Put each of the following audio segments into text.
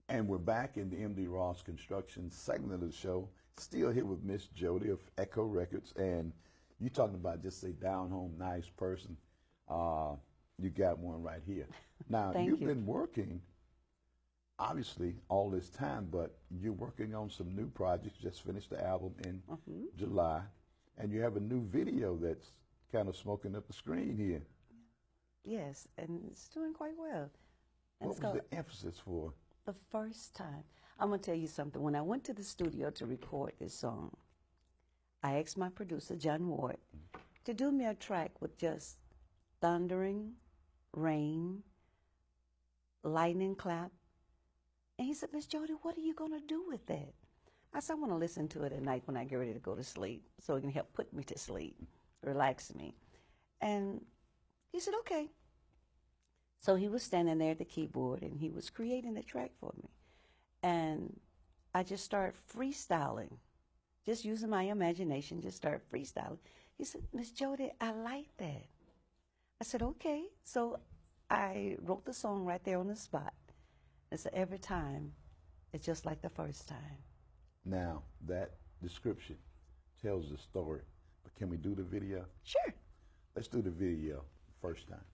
And we're back in the MD Ross Construction segment of the show. Still here with Miss Jody of Echo Records. And you talking about just a down-home, nice person. You got one right here. Now, you've been working, obviously, all this time, but you're working on some new projects. Just finished the album in July. And you have a new video that's kind of smoking up the screen here. Yes, and it's doing quite well. And what was the emphasis for? The first time. I'm going to tell you something. When I went to the studio to record this song, I asked my producer, John Ward, to do me a track with just thundering, rain, lightning clap. And he said, Miss Jody, what are you going to do with that? I said, I want to listen to it at night when I get ready to go to sleep so it can help put me to sleep, relax me. And he said, okay. So he was standing there at the keyboard, and he was creating the track for me. And I just started freestyling, just using my imagination, just started freestyling. He said, Miss Jody, I like that. I said, okay. So I wrote the song right there on the spot. And so every time, it's just like the first time. Now, that description tells the story, but can we do the video? Sure. Let's do the video first time.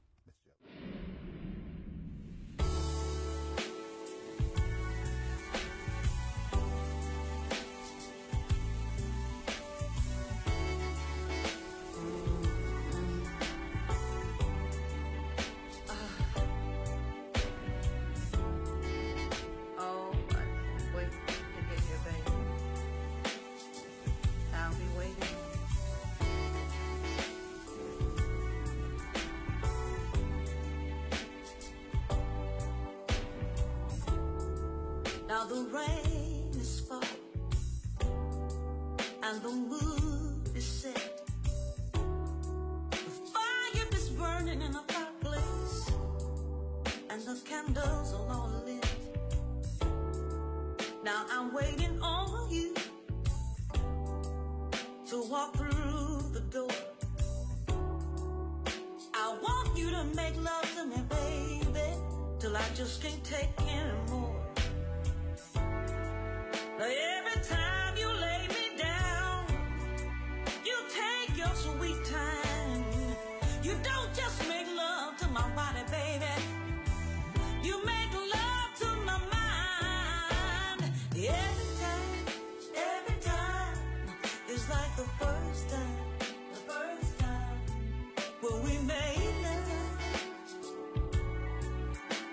Miss Jody. Now the rain is falling and the mood is set. The fire is burning in the fireplace and the candles are all lit. Now I'm waiting on you to walk through the door. I want you to make love to me, baby, till I just can't take anymore. Now every time you lay me down, you take your sweet time. You don't just make love to my body, baby. You make love to my mind. Every time, it's like the first time when we made love.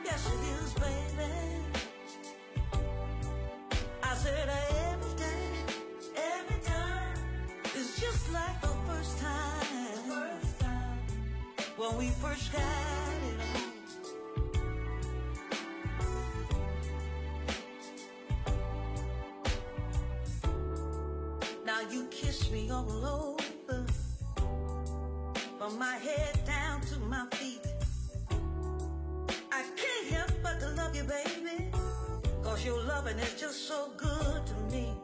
Yes, it is, baby. I said every time, it's just like the first time when we first got it on. Now you kiss me all over, from my head down to my feet. I can't help but to love you, baby, 'cause your loving is just so good to me.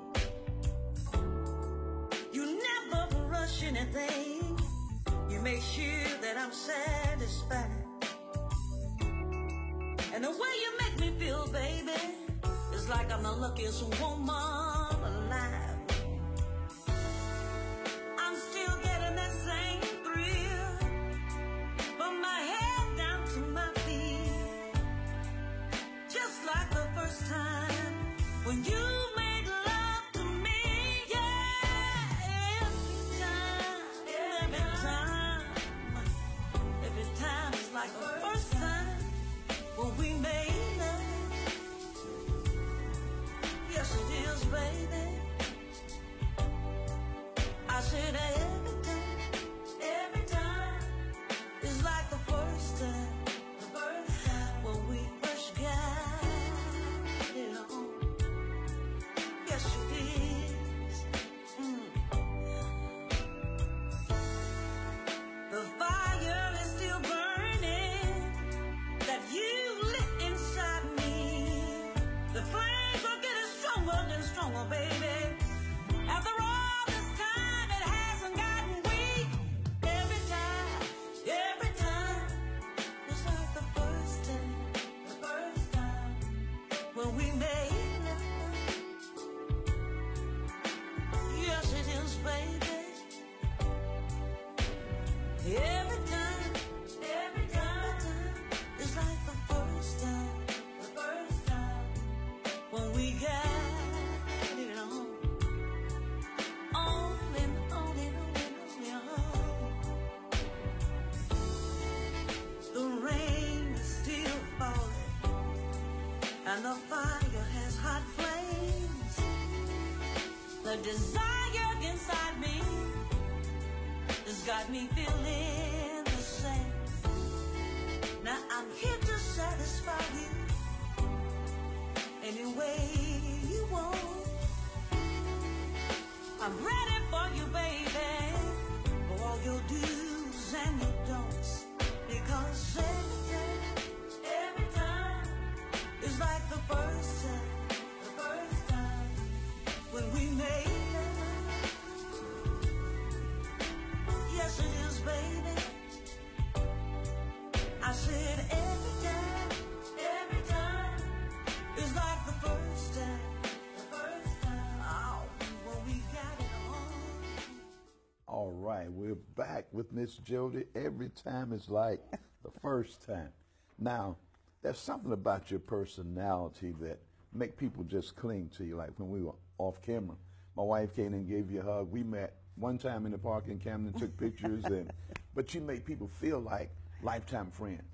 You never rush anything. You make sure that I'm satisfied. And the way you make me feel, baby, is like I'm the luckiest woman alive. I'm still getting that same thrill from my head down to my feet. Just like the first time when you made love to me, yeah. Every time it's like the first time when we made love. Yes, it is, baby. And the fire has hot flames. The desire inside me has got me feeling the same. Now I'm here to satisfy you any way you want. I'm ready for you, baby, for all your do's and your don'ts. Because every time is like the first time when we made love. Yes, it is, baby. I said every time is like the first time. Oh, when we got it on. All right, we're back with Miss Jody. Every time is like the first time. Now, there's something about your personality that make people just cling to you. Like when we were off camera, my wife came and gave you a hug. We met one time in the park in Camden, took pictures, but you make people feel like lifetime friends.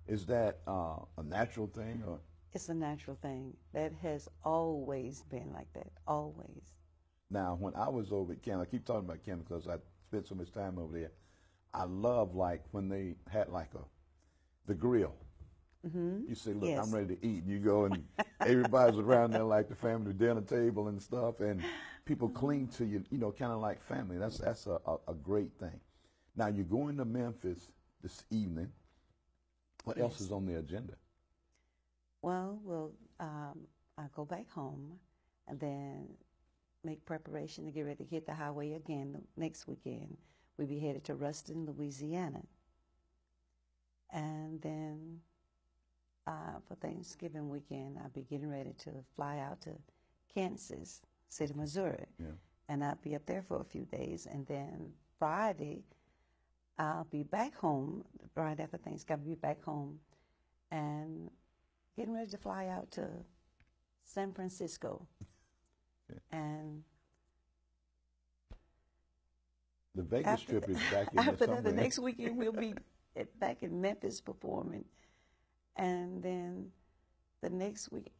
Is that a natural thing, or? It's a natural thing. That has always been like that, always. Now, when I was over at Camden, I keep talking about Camden because I spent so much time over there. I love like when they had like the grill. Mm-hmm. You say, look, Yes. I'm ready to eat. You go and everybody's around there like the family dinner table and stuff, and people cling to you, you know, kind of like family. That's a great thing. Now, you're going to Memphis this evening. What else is on the agenda? Well, I go back home and then make preparation to get ready to hit the highway again the next weekend. We'll be headed to Ruston, Louisiana. And then for Thanksgiving weekend, I'll be getting ready to fly out to Kansas City, Missouri. Yeah. And I'll be up there for a few days. And then Friday, I'll be back home. Right after Thanksgiving, I'll be back home and getting ready to fly out to San Francisco. Okay. And The Vegas trip is back in after the that, the next weekend we'll be back in Memphis performing, and then the next week,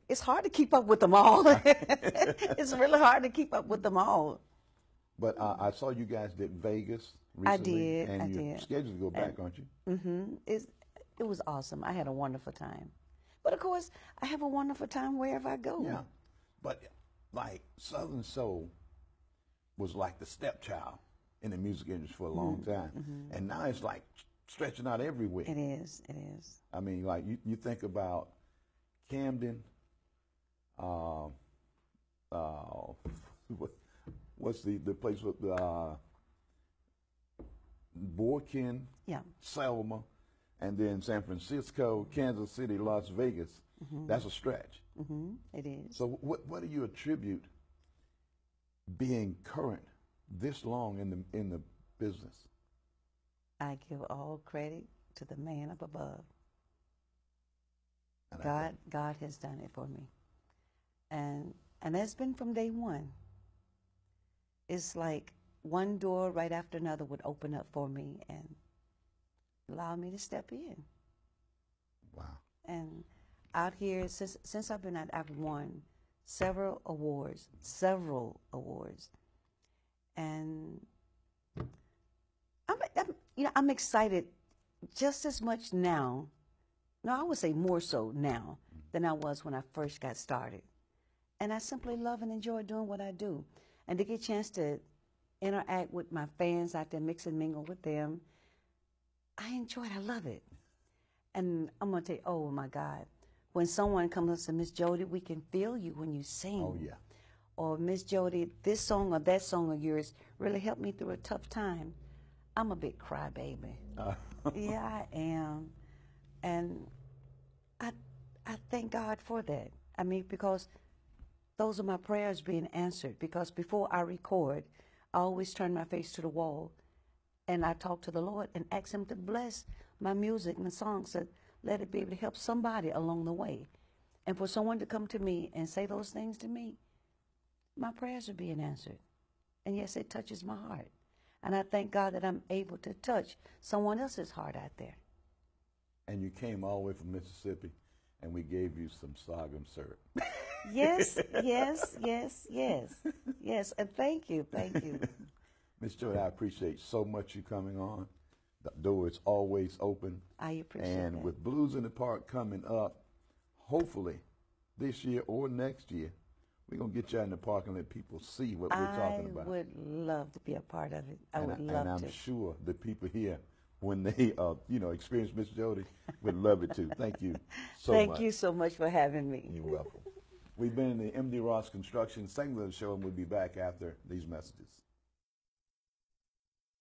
it's hard to keep up with them all. It's really hard to keep up with them all. But I saw you guys did Vegas I recently. did, And I you're did. scheduled to go back, aren't you? Mm-hmm. It was awesome. I had a wonderful time. But of course, I have a wonderful time wherever I go. Yeah. But like Southern Soul was like the stepchild in the music industry for a long time. Mm-hmm. And now it's like stretching out everywhere. It is. It is. I mean, like you think about Camden, what's the place with the Borkin, Yeah. Selma, and then San Francisco, Kansas City, Las Vegas. Mm-hmm. That's a stretch. Mm-hmm. It is. So what do you attribute being current this long in the business? I give all credit to the man up above. And God has done it for me. And that's been from day one. It's like one door right after another would open up for me and allow me to step in. Wow. And out here, since I've been out, I've won several awards. And I'm excited just as much now. No, I would say more so now than I was when I first got started. And I simply love and enjoy doing what I do. And to get a chance to interact with my fans out there, mix and mingle with them, I enjoy it. I love it. And I'm going to tell you, oh, my God, when someone comes up and says, Miss Jody, we can feel you when you sing. Oh, yeah. Or, Miss Jody, this song or that song of yours really helped me through a tough time. I'm a big crybaby. Yeah, I am. And I thank God for that. I mean, because those are my prayers being answered. Because before I record, I always turn my face to the wall and I talk to the Lord and ask Him to bless my music and songs, that let it be able to help somebody along the way. And for someone to come to me and say those things to me, my prayers are being answered. And yes, it touches my heart. And I thank God that I'm able to touch someone else's heart out there. And you came all the way from Mississippi, and we gave you some sorghum syrup. Yes, yes, yes, yes, yes. And thank you, thank you. Miss Jody, I appreciate so much you coming on. The door is always open. I appreciate And that. with Blues in the Park coming up, hopefully this year or next year, we're going to get you out in the park and let people see what we're talking about. I would love to be a part of it. I would And love I'm to. sure the people here, when they, experience Miss Jody, would love it too. Thank you so much. Thank you so much for having me. You're welcome. We've been in the M.D. Ross Construction segment of the show, and we'll be back after these messages.